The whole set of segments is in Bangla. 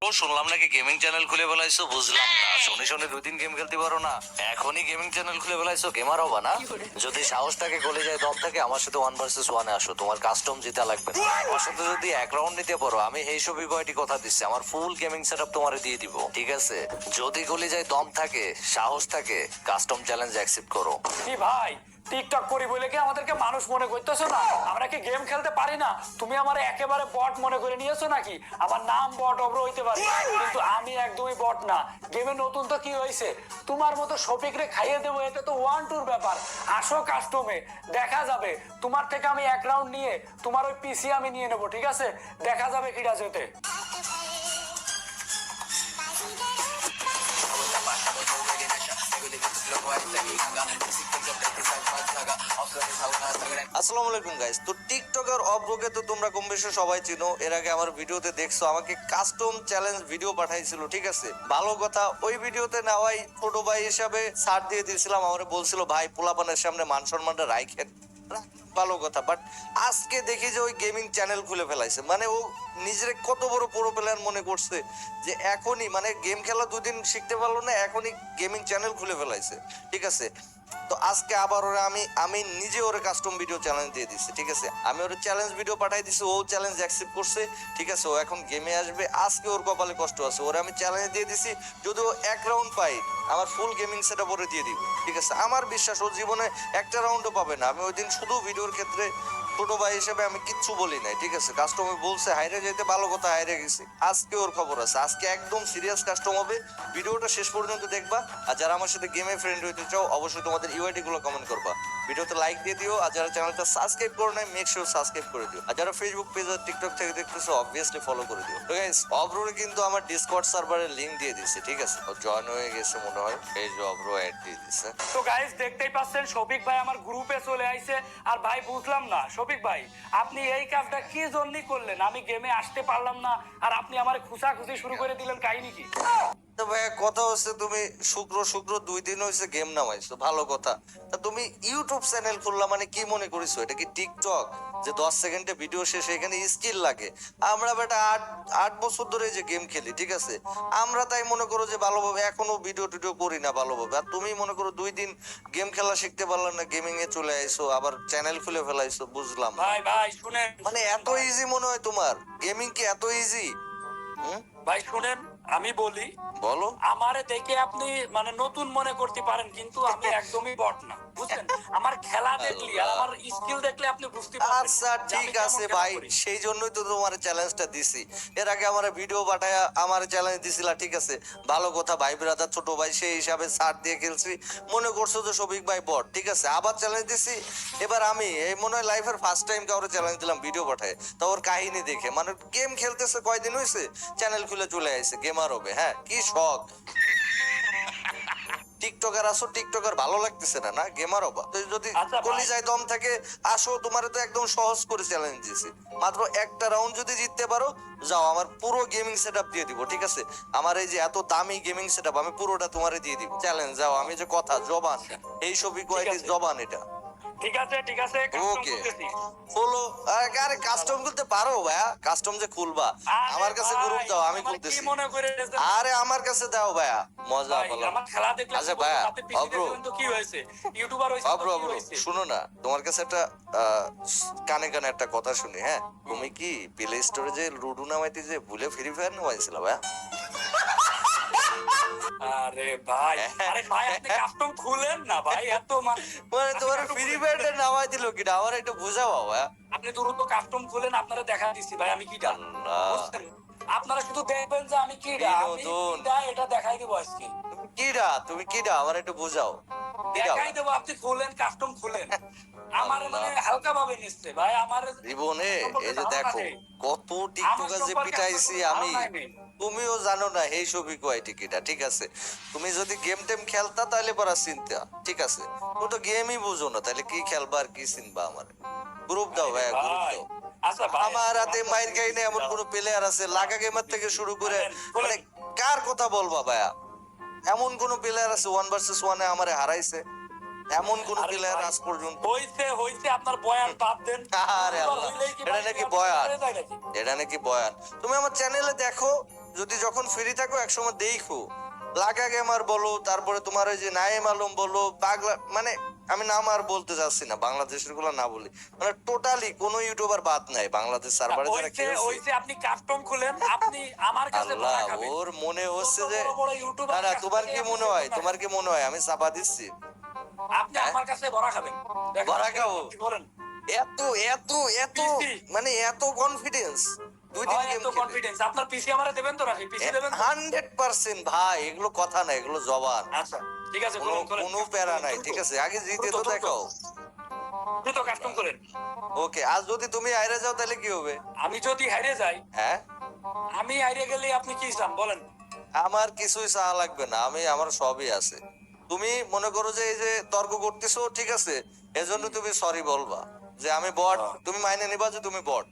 ও শুনলাম নাকি গেমিং চ্যানেল খুলে ফেলাইছো, বুঝলাম না। শনি শনি 2 দিন গেম খেলতে পারো না, এখনই গেমিং চ্যানেল খুলে ফেলাইছো, গেমার হবা না? যদি সাহস থাকে, গলে যায় দম থাকে, আমার সাথে 1 vs 1 আসো, তোমার কাস্টম জিতা লাগবে না। আমার সাথে যদি 1 রাউন্ড নিতে পারো, আমি এই সবই কয়টি কথা দিচ্ছি, আমার ফুল গেমিং সেটআপ তোমারে দিয়ে দিব, ঠিক আছে? যদি গলে যায় দম থাকে, সাহস থাকে, কাস্টম চ্যালেঞ্জ অ্যাকসেপ্ট করো। কি ভাই, টিকটক করি বলে কি আমাদেরকে মানুষ মনে করতেছো না? আমরা কি গেম খেলতে পারি না? তুমি আমার একেবারে বট মনে করে নিয়েছো নাকি? আমার নাম বট অব্র হইতে পারে, কিন্তু আমি একদমই বট না। গেমে নতুন তো কি হয়েছে, তোমার মতো শফিকরে খাইয়ে দেবো, এটা তো 1-2 ব্যাপার। আসো কাস্টমে, দেখা যাবে। তোমার থেকে আমি 1 রাউন্ড নিয়ে তোমার ওই পিসি আমি নিয়ে নেবো, ঠিক আছে? দেখা যাবে কিটা যেতে। আসসালামু আলাইকুম গাইস। তো টিকটকার অব্রকে তো তোমরা কম বেশি সবাই চিনো, এর আগে আমার ভিডিওতে দেখছো আমাকে কাস্টম চ্যালেঞ্জ ভিডিও পাঠাইছিল, ঠিক আছে? ভালো কথা, ওই ভিডিওতে নেওয়াই ছোট ভাই হিসাবে ছাড় দিয়ে দিয়েছিলাম। আমার বলছিল ভাই পোলাপানের সামনে মান সম্মানটা রাখেন, ভালো কথা। বাট আজকে দেখি যে ওই গেমিং চ্যানেল খুলে ফেলাইছে, মানে ও নিজের কত বড় প্রো প্লেয়ার মনে করছে যে এখনই, মানে গেম খেলা 2 দিন শিখতে পারলো না, এখনই গেমিং চ্যানেল খুলে ফেলাইছে, ঠিক আছে? তো আজকে আবার ওরা আমি নিজে ওরে কাস্টম ভিডিও চ্যালেঞ্জ দিয়ে দিচ্ছি, ঠিক আছে? আমি ওর চ্যালেঞ্জ ভিডিও পাঠাই দিছি, ও চ্যালেঞ্জ অ্যাকসেপ্ট করছে, ঠিক আছে? ও এখন গেমে আসবে। আজকে ওর কপালে কষ্ট আছে, ওরে আমি চ্যালেঞ্জ দিয়ে দিছি, যদি ও 1 রাউন্ড পাই, আমার ফুল গেমিং সেটআপ ওরে দিয়ে দিব, ঠিক আছে? আমার বিশ্বাস ও জীবনে একটা রাউন্ডও পাবে না। আমি ওই দিন শুধু ভিডিওর ক্ষেত্রে ছোট ভাই হিসেবে আমি কিচ্ছু বলি নাই, ঠিক আছে? কাস্টমার বলছে হাইরে যেতে, ভালো কথা, হাইরে গেছি। আজকে ওর খবর আছে, আজকে একদম সিরিয়াস কাস্টম হবে। ভিডিওটা শেষ পর্যন্ত দেখবা। আর যারা আমার সাথে গেমে ফ্রেন্ড হইতে চাও, অবশ্যই তোমাদের ইউআইডি গুলো কমেন্ট করবা, ভিডিওতে লাইক দিয়ে দিও। আর যারা চ্যানেলটা সাবস্ক্রাইব করে নাই, মেক শিওর সাবস্ক্রাইব করে দিও। আর যারা ফেসবুক পেজ আর টিকটক থেকে দেখতেছো, অবভিয়াসলি ফলো করে দিও। তো গাইস, অব্রোরে কিন্তু আমার ডিসকর্ড সার্ভারের লিংক দিয়ে দিছি, ঠিক আছে? ও জয়েন হয়ে গেছে মনে হয়, এই যে অব্রো অ্যাড দিয়ে দিছে। তো গাইস, দেখতেই পাচ্ছেন শফিক ভাই আমার গ্রুপে চলে আইছে। আর ভাই বুঝলাম না শফিক ভাই, আপনি এই কাজটা কি জন্য করলেন? আমি গেমে আসতে পারলাম না, আর আপনি আমার খুশাখুশি শুরু করে দিলেন, কাহিনী কি? তো ভাই কথা হচ্ছে, তুমি শুক্র শুক্র 2 দিন হয়েছে গেম নামাইছো, ভালো কথা। তা তুমি ইউটিউব চ্যানেল খুললা মানে কি মনে করিছো এটা কি টিকটক যে 10 সেকেন্ডে ভিডিও শেষে? এখানে স্কিল লাগে। আমরা বেটা 8 বছর ধরে যে গেম খেলি, ঠিক আছে? আমরা তাই মনে করো যে ভালোভাবে এখনো ভিডিও টিডিও করি না ভালোভাবে। আর তুমি মনে করো 2 দিন গেম খেলা শিখতে পারলাম না, গেমিং এ চলে আইছো, আবার চ্যানেল খুলে ফেলাইছো, বুঝলাম না। ভাই ভাই শুনেন, মানে এত ইজি মনে হয় তোমার? গেমিং কি এত ইজি? ভাই শুনেন, আমি বলি, বলো। আমারে দেখে আপনি মানে নতুন মনে করতে পারেন, কিন্তু আমি একদমই বট না, বুঝছেন? আমার খেলা দেখলি আর আমার স্কিল দেখলে আপনি বুঝতে পারবেন। আচ্ছা যে আমি ঠিক কেমন আছে খেলা ভাই, করি। সেই জন্যই তো তোমার চ্যালেঞ্জটা দিছি। এর আগে আমার ভিডিও পাঠায়া আমার চ্যালেঞ্জ দিছিলা, ঠিক আছে? ভালো কথা, ভাই ব্রাদার ছোট ভাই সেই হিসাবে ছাড় দিয়ে খেলছি, মনে করছো যে শফিক ভাই বট, ঠিক আছে? আবার চ্যালেঞ্জ দিছি। এবার আমি এই মনে হয় লাইফের ফার্স্ট টাইম কাউরে চ্যালেঞ্জ দিলাম ভিডিও পাঠায়, তা ওর কাহিনী দেখে। মানে গেম খেলতেছে কয়দিন হয়েছে, চ্যানেল খুলে চলে আইছে, গেমার হবে। হ্যাঁ, কি শখ! টিকটকার আসো, টিকটকার ভালো লাগতেছে না, না গেমার হবা? তো যদি আচ্ছা ভাই। কলিজায় দম থাকে আসো, তোমার তো একদম সহজ করে চ্যালেঞ্জ দিছি। মাত্র একটা রাউন্ড যদি জিততে পারো, যাও, আমার পুরো গেমিং সেটআপ দিয়ে দিব, ঠিক আছে? আমার এই যে এত দামি গেমিং সেটআপ, আমি পুরোটা তোমারে দিয়ে দিব। চ্যালেঞ্জ, যাও। আমি যে কথা জবান, এই সবই কয়টি আছে। জবান এটা। ঠিক আছে ঠিক আছে, কাস্টম ওকে, করতেছি। বলো। আরে কাস্টম খুলতে পারো ভাইয়া? কাস্টম যে খুলবা, আরে আমার কাছে ভাই, গ্রুপ দাও, আমি আমার কি খুলতেছি। মনে করে যে আরে আমার কাছে দাও ভাইয়া, মজা ভাই, বলো। আমার খেলা দেখলে আচ্ছা কি বলবো? ভাইয়া, আপনি পিসি অব্র, দেখলেন তো কি হয়েছে, ইউটিউবার হয়েছে তো অব্রো কি অব্রো, হয়েছে? শুনো না, তোমার কাছে একটা কানে কানে একটা কথা শুনি। হ্যাঁ, তুমি কি প্লে স্টোরে যে লুডো নামাইতে যে ভুলে ফ্রি ফায়ার নামাইছিল ভাইয়া? আরে ভাই, আরে ভাই, আপনি কাস্টম খুলেন না ভাই, এত মানে তোমার ফ্রি ফায়ারটা নামাই দিল কিনা, আমার একটু বুঝাও ভাইয়া। আপনি দ্রুত কাস্টম খুলেন, আপনারা দেখা দিচ্ছি ভাই আমি কিটা, আল্লাহ, বুঝছেন? আপনারা শুধু দেখবেন যে আমি কিটা, আমি বিনোদন। কিটা এটা দেখাই দেবো আজকে, তুমি কিডা, তুমি কিডা, আমার একটু বুঝাও। কিডা দেখাই দেবো। আপনি খুলেন, কাস্টম খুলেন। আমার আল্লাহ, মানে হালকা ভাবে নিচ্ছে ভাই, আমার জীবনে সম্পর্কে এই যে ধারণা দেখো নেই। কত আমার টিকটকার যে সম্পর্কে আপনার পিটাইছি কোনো আমি, ধারণাই নেই। তুমিও জানো না এই সবই কয় টিকিটা, ঠিক আছে? তুমি যদি গেম টেম খেলতা তাহলে পরা চিন্তা, ঠিক আছে? তুমি তো গেমই বুঝো না, তাহলে কি খেলবা আর কি চিনবা? আমার গ্রুপ দাও আরে ভাইয়া, গ্রুপ ভাই, দাও। আচ্ছা ভাই, আমার হাতে আপনার মাইর খাই না এমন দাও। কোন প্লেয়ার আছে? লাগা গেমার থেকে শুরু করে বলেন, মানে কার কথা বলবা ভাইয়া? এমন কোন প্লেয়ার আছে 1 vs 1 আমারে হারাইছে? এমন কোন আরে প্লেয়ার ভাই, আজ পর্যন্ত? হইছে হইছে, আপনার বয়ান বাদ দেন। আরে এবার আল্লাহ, হইলেই কি এটা ভাই নাকি আপনি বয়ান? ছেড়ে যায় নাকি? এটা নাকি বয়ান? তুমি আমার চ্যানেলে দেখো, যদি যখন ফ্রি থাকো একসময় দেখো, লাকা গেমার বলো, তারপরে তোমার ওই যে নাইম আলম বলো, পাগলা, মানে আমি নাম আর বলতে যাচ্ছি না, বাংলাদেশের গুলো না বলি, মানে টোটালি কোনো ইউটিউবার বাদ নাই বাংলাদেশ সার্ভারে যারা ওই খেলছে। যে আপনি কাস্টম খুলেন, আপনি আমার কাছে আল্লাহ, বড়া খাবেন। ওর মনে হচ্ছে কত যে বড় বড় ইউটিউবার না না, কাছ তোমার থেকে কি আপনি মনে হয়, দেখবেন না। তোমার কি মনে হয় আমি চাপা দিচ্ছি? আপনি হ্যাঁ? আমার কাছে বড়া খাবেন। দেখেন, বড়া খাবো? কি করেন? এত এত এত PC মানে এত কনফিডেন্স দুই দিন হয় গেম এত খেলে? কনফিডেন্স, আপনার পিসি আমারে দেবেন তো নাকি? পিসি দেবেন তো? 100% ভাই, এগুলো কথা না, এগুলো জবান। আচ্ছা ঠিক আছে, কোনো করেন করেন। কোনো প্যারা নাই, ঠিক আছে, আগে জিতে তো দেখাও। দ্রুত কাস্টম করেন। ওকে, আজ যদি তুমি হাইরে যাও তাহলে কি হবে? আমি যদি হারিয়ে যাই, হ্যাঁ, আমি হারিয়ে গেলে আপনি কি চান বলেন? আমার কিছুই চাওয়া লাগবে না, আমার সবই আছে। তুমি মনে করো যে এই যে তর্ক করতেছো, ঠিক আছে, এজন্য তুমি সরি বলবা যে আমি বট, তুমি মাইনে নিবা যে তুমি বট,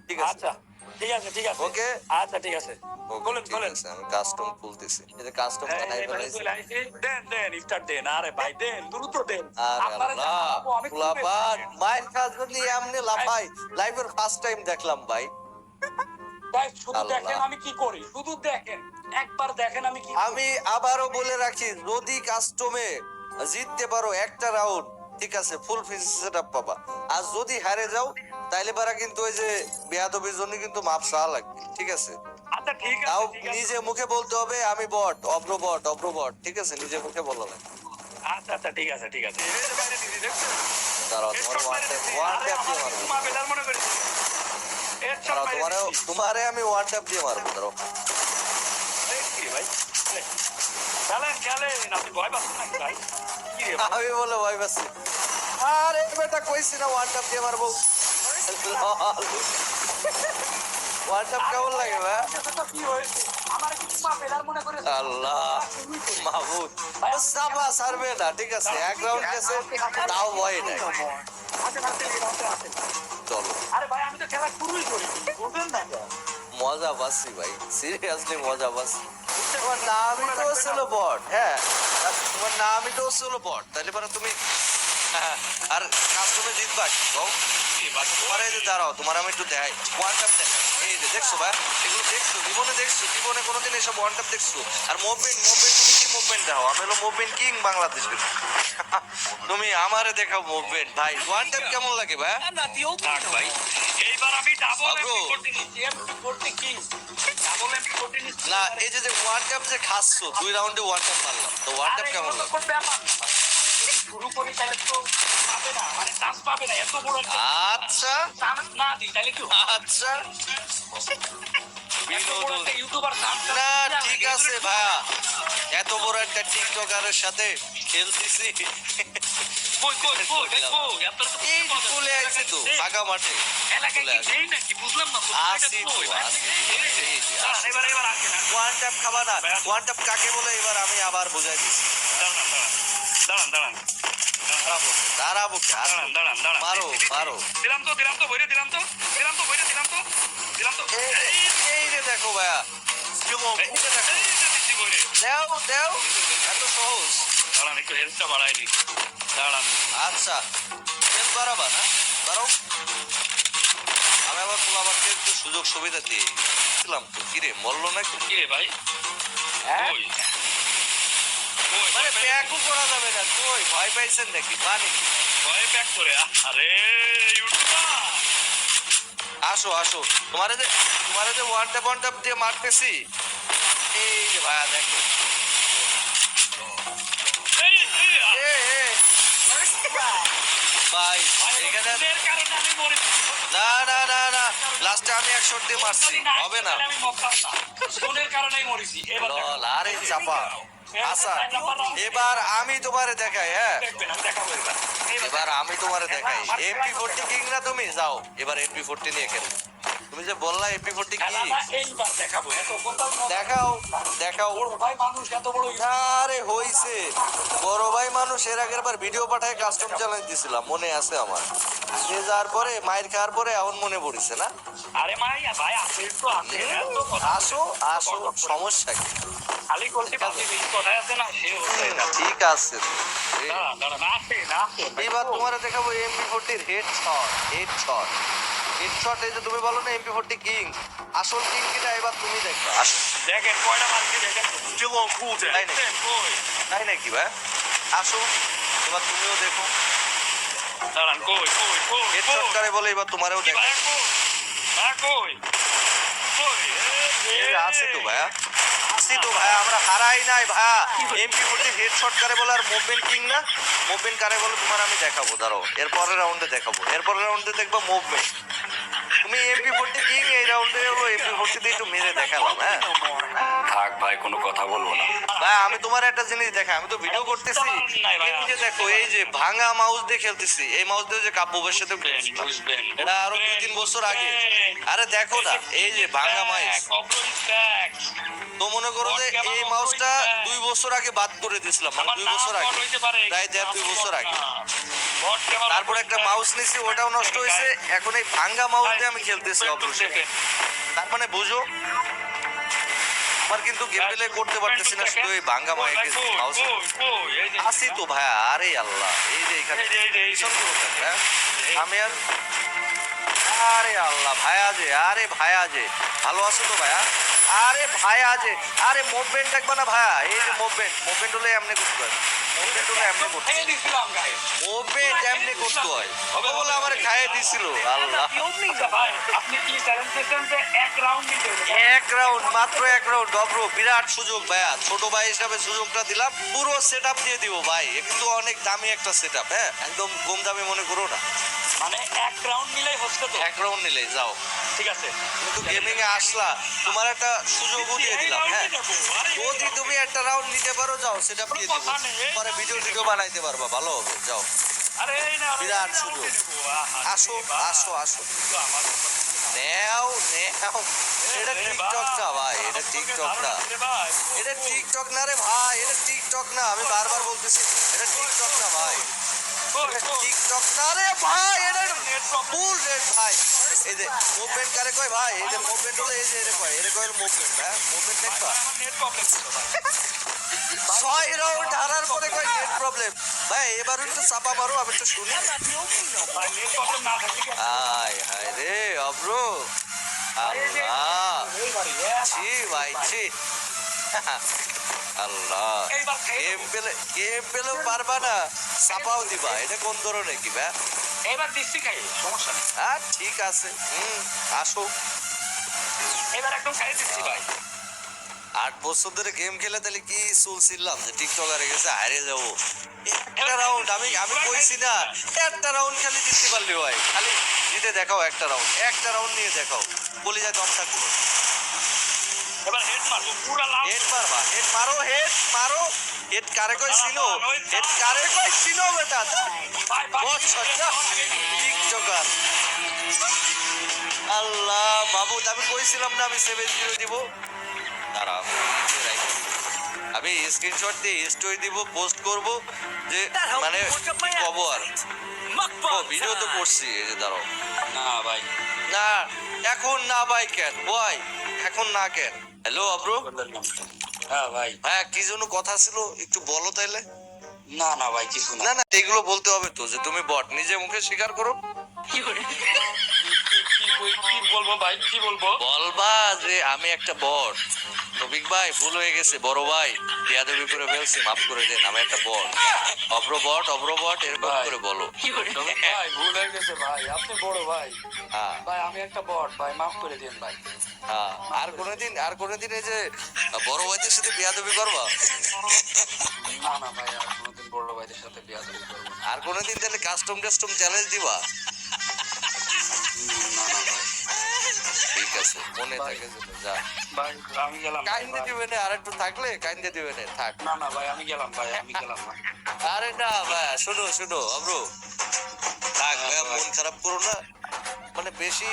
ঠিক আছে? আচ্ছা ঠিক আছে ঠিক আছে। ওকে। আচ্ছা ঠিক আছে, ওকে, বলেন ঠিক বলেন। আছে, আমি কাস্টম খুলতেছি, এই যে কাস্টম বানাই ফেলাইছি। দেন দেন স্টার্ট দেন, আরে ভাই দেন, দ্রুত দেন। আরে আপনারা আল্লাহ, জানাবো, আমি খুব পোলাপান excited। মাইর কাজ যদি এমনি লাফাই, লাইভের ফার্স্ট টাইম দেখলাম ভাই। ভাই শুধু আল্লাহ। দেখেন আমি কি করি, শুধু দেখেন, একবার দেখেন আমি কি করি। আমি আবারও বলে রাখি, যদি কাস্টমে জিততে পারো একটা রাউন্ড, ঠিক আছে, ফুল ফিস সেটআপ পাবা। আর যদি হারে যাও তাইলে পারা কিন্তু ওই যে বেয়াদবির জন্য কিন্তু মাপ চাওয়া লাগবে, ঠিক আছে? আচ্ছা ঠিক তাও আছে ঠিক আছে। নিজে মুখে বলতে হবে আমি বট, অব্র বট, অব্র বট, ঠিক আছে, নিজে মুখে বলা লাগবে। আচ্ছা আচ্ছা ঠিক আছে ঠিক আছে। এই যে বাইরে দিদি দেখছেন? দাঁড়াও, তোমার Headshot ওয়ান মেরে ট্যাপ, দিছি। ওয়ান আরে ট্যাপ দিয়ে আমার মারবো। কিছু মা বেলার মনে করেছি। Headshot দাঁড়াও, মেরে দিছি। তোমারে আমি ওয়ান ট্যাপ দিয়ে মারবো, দাঁড়াও। এই কি রে ভাই? খেলেন খেলেন, আপনি ভয় পাচ্ছেন নাকি ভাই? কি রে ভাই? আমি বলে ভয় পাচ্ছি। আরে বেটা, কইছি না ওয়ান ট্যাপ দিয়ে মারবো। ওয়ান ট্যাপ কেমন লাগে ভাই? এটা তো কি হয়েছে? আমার কিছু মা বেলার মনে করেছে। আল্লাহ মাহমুদ, ও সাবা সারবে না, ঠিক আছে, এক রাউন্ড গেছে, তাও ভয় নাই। আসেন, আসেন, আসেন, আসেন। চলো, আরে ভাই আমি তো খেলা শুরুই করিনি, বুঝলেন না? মজা পাচ্ছি ভাই, সিরিয়াসলি মজা পাচ্ছি। তোমার নামই তো ছিল বট, হ্যাঁ, আর তোমার নামই তো ছিল বট, তাহলে পরে তুমি আর কাস্টমে জিতবা কি কও? তোমার এই যে দাঁড়াও, তোমার আমি একটু দেখাই, ওয়ান ট্যাপ দেখাই, এই যে দেখছো ভাই, এগুলো দেখছো, জীবনে দেখছো, জীবনে কোনোদিন এসব ওয়ান ট্যাপ দেখছো? আর মুভমেন্ট, তুমি কি মুভমেন্ট দাও? আমি হলো মুভমেন্ট কিং বাংলাদেশের। তুমি আমারে দেখাও মুভমেন্ট ভাই, ওয়ান ট্যাপ কেমন লাগে ভাই? থাক ভাই, এইবার আমি ডাবল বাবু। এমপি করতে নিচ্ছি, এমপি করতে কিং, ডাবল এমপি করতে নিচ্ছি। না, এই যে ওয়ান ট্যাপ যে খাচ্ছো, 2 রাউন্ডে ওয়ান ট্যাপ মারলাম, তো ওয়ান ট্যাপ আরে কেমন এগুলো তো লাগে? কোনো ব্যাপার না। যদি শুরু করি তাহলে তো পাবে না, মানে চান্স পাবে না, এত বড় একটা আচ্ছা চান্স না দিই তাহলে কি হবে? আচ্ছা, এত বড় একটা ইউটিউবার চান্স না ঠিক আছে ভাইয়া, এত বড় একটা টিকটকারের সাথে খেলতেছি, কই কই কই কই আপনার তো এই যে চলে আইছে তো ফাঁকা মাঠে, এলাকায় চলে কি আসছে। নেই নাকি বুঝলাম না তো। আসি তো, আসি। এই যে, দাঁড়ান, আসি। এবার এবার আসেন না। ওয়ান ট্যাপ খাবা না, ওয়ান ট্যাপ কাকে বলে এবার আমি আবার বুঝাই দিচ্ছি। দাঁড়ান দাঁড়ান দাঁড়ান দাঁড়ান দাঁড়াবো দাঁড়াবো কে? আসো। দাঁড়ান দাঁড়ান দাঁড়ান মারো মারো, দিলাম তো ভরে দিলাম তো ভরে দিলাম তো এই যে দেখো ভাইয়া, এই যে দেখো, দিচ্ছি ভরে। দেও দেও, এত সহজ। দাঁড়ান একটু হেলথটা বাড়াই নি। দাঁড়ান আচ্ছা, হেল্প বাড়াবা না, বাড়াও। আমি আবার পোলাবানকে একটু সুযোগ সুবিধা দিয়ে দিলাম তো, কিরে মরলো নাকি? কি রে ভাই? হ্যাঁ, কই কই মানে প্যাকও করা যাবে না, কই ভয় পাইছেন নাকি? মানে ভয় ব্যাক করে আরে ইউটিউবার আসো আসো, তোমার যে ওয়ান ট্যাপ দিয়ে মারতেছি, এই যে ভাইয়া দেখো, এই এই এ এ, ভাই এখানে এর কারণে আমি মরেছি। না না না না, লাস্টে আমি এক শট দিয়ে মারছি, হবে না। আমি মরতাম না, ফোনের কারণেই মরেছি। এবার লল, আরে চাপা। আচ্ছা, এবার আমি তোমারে দেখাই, হ্যাঁ, দেখবেন আমি দেখাবো এবার। এবার আমি তোমারে দেখাই। MP40 কিং না তুমি? যাও এবার MP40 নিয়ে খেলো। তুমি যে বললা MP40 কি, খেলাটা এইবার দেখাবো। এত কোথাও দেখাও দেখাও। বড় ভাই মানুষ এত বড় আরে হইছে, বড় ভাই মানুষ, এর আগের বার ভিডিও পাঠায় কাস্টম চ্যালেঞ্জ দিছিলাম, মনে আছে আমার। সে যাওয়ার পরে মাইর খাওয়ার পরে এখন মনে পড়েছে না? আরে মাইয়া ভাই আছে তো আছে এত কথা। আসো আসো, সমস্যা কি? খালি করতে পারছি এই কথাই আছে না সে হচ্ছে এটা। ঠিক আছে, দাঁড়ান দাঁড়ান আসে না আসে এবার তোমারে দেখাবো MP40 head shot, head shot. Headshot এই যে তুমি বলো না MP40 কিং, আসল কিং কিটা এবার তুমি দেখবা। দেখেন কয়টা মারছি দেখেন। তাই নাকি? তাই নাকি ভাই? আসো এবার তুমিও দেখো দাঁড়ান কই কই কই হেডশট কারে বলে, এবার তোমারও দেখো। কই এই যে আসি তো ভাইয়া, আসি তো ভাইয়া, আমরা হারাই নাই ভাইয়া। MP40 হেডশট কারে বলে আর মুভমেন্ট কিং না, মুভমেন্ট কারে বলে তোমার আমি দেখাবো, দাঁড়াও এরপরের রাউন্ডে দেখাবো, এরপরের রাউন্ডে দেখবা মুভমেন্ট। তুমি MP40 কিং, এই রাউন্ডে হলো MP40 দিয়ে একটু মেরে দেখালাম। হ্যাঁ থাক ভাই কোনো কথা বলবো না। ভাই আমি তোমার একটা জিনিস দেখা, আমি তো ভিডিও করতেছি, এই যে দেখো এই যে ভাঙা মাউস দিয়ে খেলতেছি, এই মাউস দিয়ে যে কাব্যবের সাথে খেলছিলাম। এটা আরো 2-3 বছর আগে। আরে দেখো না এই যে ভাঙা মাউস, তো মনে করো যে এই মাউসটা 2 বছর আগে বাদ করে দিয়েছিলাম, মানে 2 বছর আগে, প্রায় 1.5-2 বছর আগে। তারপর একটা মাউস নিছি, ওটাও নষ্ট হয়েছে, এখন এই ভাঙা মাউস দিয়ে আমি খেলতেছি অবশ্যই। তার মানে বুঝো আমার কিন্তু গেম প্লে করতে পারতেছি না শুধু এই ভাঙা মাউস। আসি তো ভাইয়া, আরে আল্লাহ এই যে এখানে ভীষণ করে থাকে, হ্যাঁ? আমি আর আরে আল্লাহ ভাইয়া যে, আরে ভাইয়া যে ভালো আছো তো ভাইয়া? আরে ভাইয়া যে, আরে মুভমেন্ট দেখবা না ভাইয়া, এই যে মুভমেন্ট হলে এমনি করতে হয়, মুভমেন্ট হলে এমনি করতে হয়, মুভমেন্ট এমনি করতে হয়। হবে বলে আমার খাইয়ে দিছিল আল্লাহ। আপনি কি চ্যালেঞ্জ দিচ্ছেন যে এক রাউন্ড নিতে হবে? এক রাউন্ড, মাত্র এক রাউন্ড অব্রো, বিরাট সুযোগ ভাইয়া, ছোট ভাই হিসাবে সুযোগটা দিলাম, পুরো সেটআপ দিয়ে দিব ভাই, এ কিন্তু অনেক দামি একটা সেটআপ, হ্যাঁ একদম কম দামি মনে করো না, মানে এক রাউন্ড নিলেই হচ্ছে তো? এক রাউন্ড নিলেই যাও। ঠিক আছে কিন্তু গেমিং এ আসলা, তোমার একটা সুযোগও দিয়ে দিলাম, হ্যাঁ যদি তুমি একটা রাউন্ড নিতে পারো যাও, সেটআপ দিয়ে দিব, পরে ভিডিও বানাইতে পারবা, ভালো হবে, যাও। আরে এই না বিরাট সুযোগ, আসো আসো আসো, নেও নেও, এটা টিকটক না ভাই, এটা টিকটক না, এটা টিকটক না রে ভাই, এটা টিকটক না, আমি বারবার বলতেছি এটা টিকটক না ভাই, এটা টিকটক না রে ভাই, এটা ফুল রেড ভাই। এই যে মুভমেন্ট কারে কয় ভাই, এই যে মুভমেন্ট হলে এই যে এরে কয় মুভমেন্ট, হ্যাঁ মুভমেন্ট দেখবা। নেট প্রবলেম ছিল ভাই। 6 রাউন্ড হারার পরে কয় নেট প্রবলেম, ভাই এবার একটু চাপা মারো, আমি একটু শুনি। ভাই নেট প্রবলেম না থাকলে কি আয় হায় রে অব্রো, আল্লাহ ছি ভাই ছি, আল্লাহ এইবার খেয়ে গেম পেলেও পারবা না, চাপাও দিবা, এটা কোন ধরনের কি ভাই? এবার দিচ্ছি খাই সমস্যা নেই। ঠিক আছে, আসো। এবার একদম খাই দিচ্ছি ভাই। 8 বছর ধরে গেম খেলে তাহলে কি চলছিলাম যে টিকটকারে গেছে হারিয়ে যাবো? একটা রাউন্ড আমি কইছি না, একটা রাউন্ড খালি জিততে পারলি হয়, খালি জিতে দেখাও, একটা রাউন্ড নিয়ে দেখাও, বলি যায় দম থাকবো। এবার হেড মারবো পুরো লাভ। হেড মারবা, হেড মারো, হেড কারে কই ছিল, হেড কারে কই ছিল বেটা, ভাই ভাই বহুত সজ্জা টিকটকার। আল্লাহ বাবু, আমি কইছিলাম না আমি 7-0 দিব, দাঁড়া আমি স্ক্রিনশট দিয়ে স্টোরি দিব, পোস্ট করব, যে মানে কব আর ভিডিও তো করছি, এই যে দাঁড়াও। না ভাই না এখন না ভাই, কেন ভাই এখন না কেন? হ্যালো অব্রো, হ্যাঁ ভাই। হ্যাঁ কি জন্য কথা ছিল একটু বলো তাইলে। না না ভাই কিছু না। না না এগুলো বলতে হবে তো, যে তুমি বট, নিজে মুখে স্বীকার করো। কি বলবো ভাই, কি বলবো? বলবা যে আমি একটা বট, রফিক ভাই ভুল হয়ে গেছে, বড় ভাই বেয়াদবি করে ফেলছি, মাফ করে দেন, আমি একটা বট, অব্র বট এরকম ভাই। করে বলো। ভাই ভুল হয়ে গেছে ভাই, আপনি বড় ভাই। হ্যাঁ ভাই আমি একটা বট ভাই, মাফ করে দিন ভাই। হ্যাঁ, আর কোনোদিন এই যে বড় ভাইদের সাথে বেয়াদবি করবা? না না ভাই আর কোনোদিন বড় ভাইদের সাথে বিয়াদবি করবো না। আর কোনোদিন তাহলে কাস্টম চ্যালেঞ্জ দিবা? না না ভাই। ঠিক আছে, মনে থাকে যেন, যা। ভাই আমি গেলাম ভাই, কাইন্দে ভাই। দিবে না, আর একটু থাকলে কাইন্দে দিবে না, থাক। না না ভাই আমি গেলাম ভাই, আমি গেলাম ভাই। আরে না ভাই, শোনো অব্রো, থাক ভাই, মন খারাপ করো না, মানে বেশি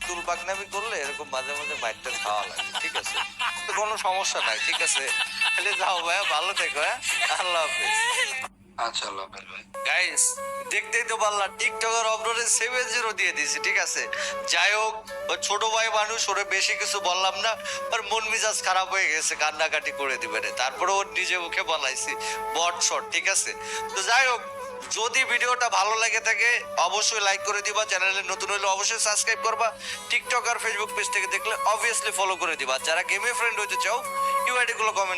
তুলবাগনামি করলে এরকম মাঝে মাঝে মাইরটা খাওয়া লাগে, ঠিক আছে? তো কোনো সমস্যা নাই, ঠিক আছে, তাহলে যাও ভাই, ভালো থেকো, হ্যাঁ, আল্লাহ হাফেজ। আচ্ছা আল্লাহ হাফেজ ভাই। গাইস দেখতেই তো পারলাম টিকটকার অপলোডে 7-0 দিয়ে দিয়েছি, ঠিক আছে? যাই হোক, ওই ছোট ভাই মানুষ, ওরে বেশি কিছু বললাম না, ওর মন মেজাজ খারাপ হয়ে গেছে, কান্নাকাটি করে দিবে রে, তারপরে ওর নিজে মুখে বলাইছি বট শট, ঠিক আছে? তো যাই হোক, যদি ভিডিওটা ভালো লাগে থাকে অবশ্যই লাইক করে দিবা, চ্যানেলে নতুন হলে অবশ্যই সাবস্ক্রাইব করবা, টিকটক আর ফেসবুক পেজ থেকে দেখলে অবভিয়াসলি ফলো করে দিবা। যারা গেমে ফ্রেন্ড হইতে চাও ইউআইডি গুলো কমেন্ট